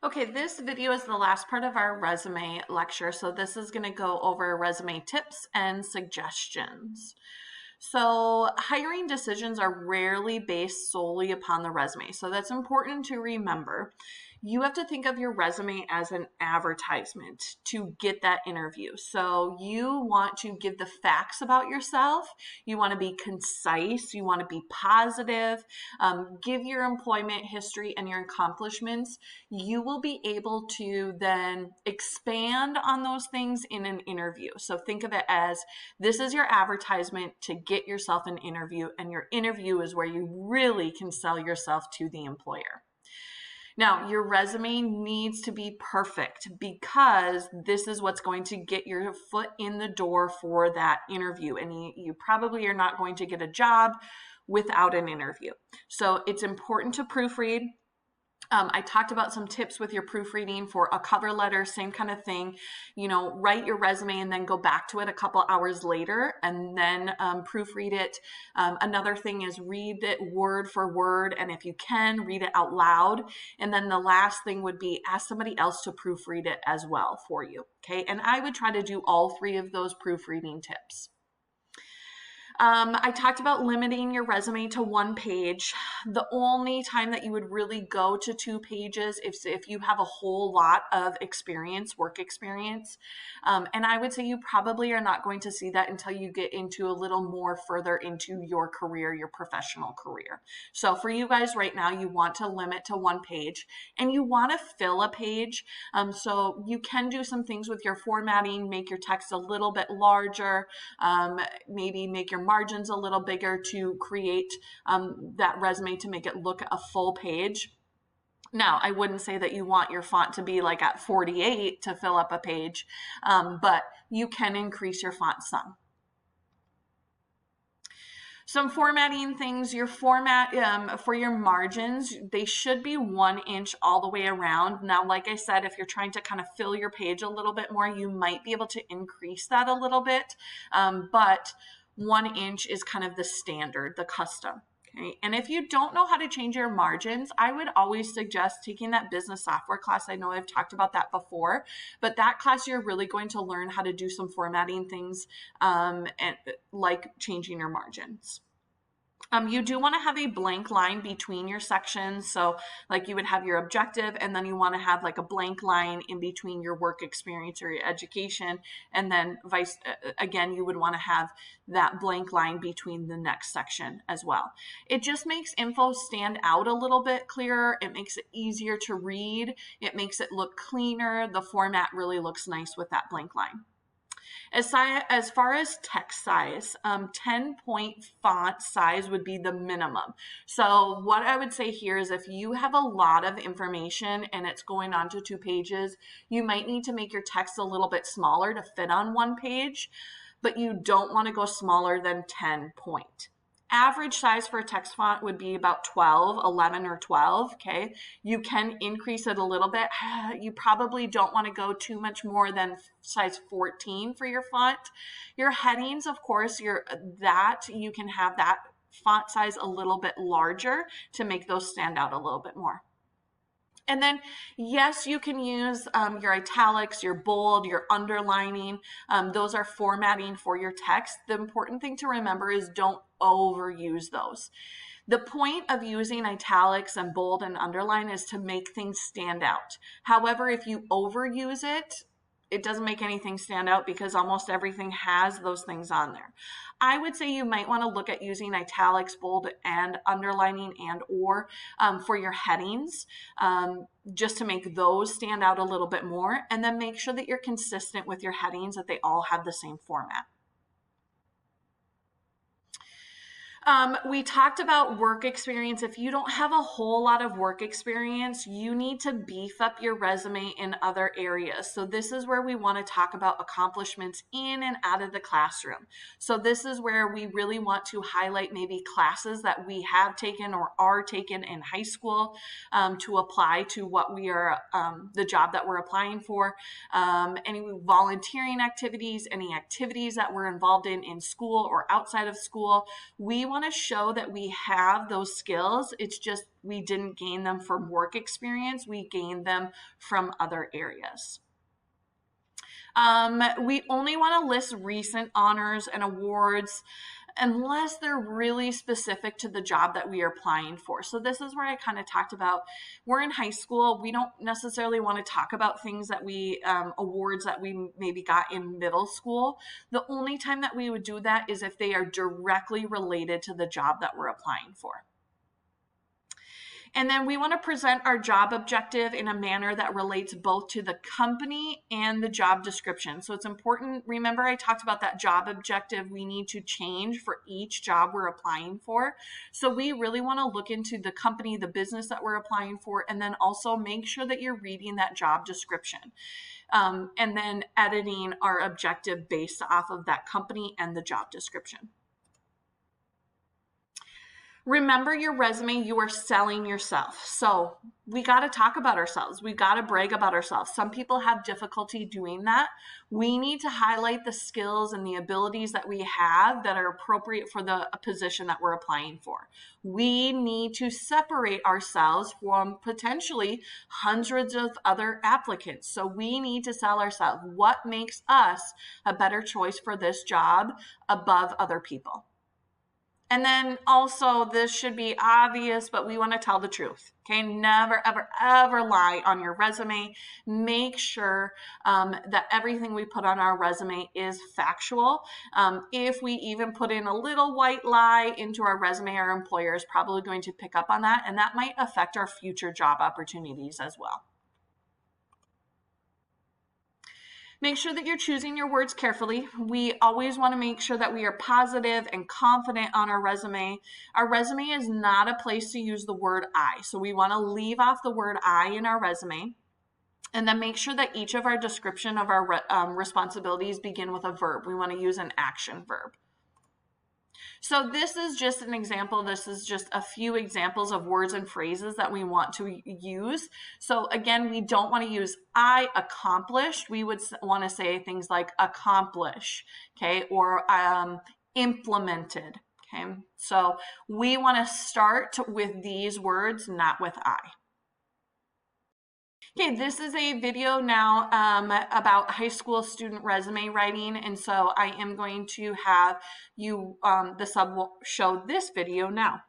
Okay, this video is the last part of our resume lecture. So this is going to go over resume tips and suggestions. So hiring decisions are rarely based solely upon the resume. So that's important to remember. You have to think of your resume as an advertisement to get that interview. So you want to give the facts about yourself. You want to be concise. You want to be positive. Give your employment history and your accomplishments. You will be able to then expand on those things in an interview. So think of it as this is your advertisement to get yourself an interview, and your interview is where you really can sell yourself to the employer. Now, your resume needs to be perfect because this is what's going to get your foot in the door for that interview. And you probably are not going to get a job without an interview. So it's important to proofread. I talked about some tips with your proofreading for a cover letter, same kind of thing. Write your resume and then go back to it a couple hours later and then proofread it. Another thing is read it word for word, and if you can, read it out loud. And then the last thing would be ask somebody else to proofread it as well for you. Okay, and I would try to do all three of those proofreading tips. I talked about limiting your resume to one page. The only time that you would really go to 2 pages if you have a whole lot of experience, work experience. And I would say you probably are not going to see that until you get into a little more further into your career, your professional career. So for you guys right now, you want to limit to 1 page and you want to fill a page. So you can do some things with your formatting, make your text a little bit larger, maybe make your margins a little bigger to create that resume to make it look a full page. Now, I wouldn't say that you want your font to be like at 48 to fill up a page, but you can increase your font some. Some formatting things, your format for your margins, they should be 1 inch all the way around. Now, like I said, if you're trying to kind of fill your page a little bit more, you might be able to increase that a little bit, but 1 inch is kind of the standard, the custom. Okay. And if you don't know how to change your margins, I would always suggest taking that business software class. I know I've talked about that before, but that class, you're really going to learn how to do some formatting things and like changing your margins. You do want to have a blank line between your sections. So like you would have your objective and then you want to have like a blank line in between your work experience or your education. And then again, you would want to have that blank line between the next section as well. It just makes info stand out a little bit clearer. It makes it easier to read. It makes it look cleaner. The format really looks nice with that blank line. As far as text size, 10-point font size would be the minimum. So what I would say here is if you have a lot of information and it's going on to 2 pages, you might need to make your text a little bit smaller to fit on 1 page, but you don't want to go smaller than 10 point. Average size for a text font would be about 11 or 12, okay? You can increase it a little bit. You probably don't want to go too much more than size 14 for your font. Your headings, of course, you can have that font size a little bit larger to make those stand out a little bit more. And then, yes, you can use your italics, your bold, your underlining. Those are formatting for your text. The important thing to remember is don't overuse those. The point of using italics and bold and underline is to make things stand out. However, if you overuse it, it doesn't make anything stand out because almost everything has those things on there. I would say you might want to look at using italics, bold, and underlining or for your headings, just to make those stand out a little bit more. And then make sure that you're consistent with your headings, that they all have the same format. We talked about work experience. If you don't have a whole lot of work experience, you need to beef up your resume in other areas. So this is where we want to talk about accomplishments in and out of the classroom. So this is where we really want to highlight maybe classes that we have taken or are taken in high school to apply to what we are, the job that we're applying for. Any volunteering activities, any activities that we're involved in school or outside of school. We want to show that we have those skills. It's just we didn't gain them from work experience. We gained them from other areas. We only want to list recent honors and awards unless they're really specific to the job that we are applying for. So this is where I kind of talked about, we're in high school. We don't necessarily want to talk about things that we, awards that we maybe got in middle school. The only time that we would do that is if they are directly related to the job that we're applying for. And then we want to present our job objective in a manner that relates both to the company and the job description. So it's important. Remember, I talked about that job objective we need to change for each job we're applying for. So we really want to look into the company, the business that we're applying for, and then also make sure that you're reading that job description. And then editing our objective based off of that company and the job description. Remember, your resume, you are selling yourself. So we got to talk about ourselves. We got to brag about ourselves. Some people have difficulty doing that. We need to highlight the skills and the abilities that we have that are appropriate for the position that we're applying for. We need to separate ourselves from potentially hundreds of other applicants. So we need to sell ourselves. What makes us a better choice for this job above other people? And then also, this should be obvious, but we want to tell the truth. Okay, never, ever, ever lie on your resume. Make sure that everything we put on our resume is factual. If we even put in a little white lie into our resume, our employer is probably going to pick up on that, and that might affect our future job opportunities as well. Make sure that you're choosing your words carefully. We always want to make sure that we are positive and confident on our resume. Our resume is not a place to use the word I. So we want to leave off the word I in our resume. And then make sure that each of our description of our responsibilities begin with a verb. We want to use an action verb. So this is just an example. This is just a few examples of words and phrases that we want to use. So again, we don't want to use I accomplished. We would want to say things like accomplish, okay, or implemented, okay. So we want to start with these words, not with I. Okay, this is a video now about high school student resume writing, and so I am going to have you, the sub will show this video now.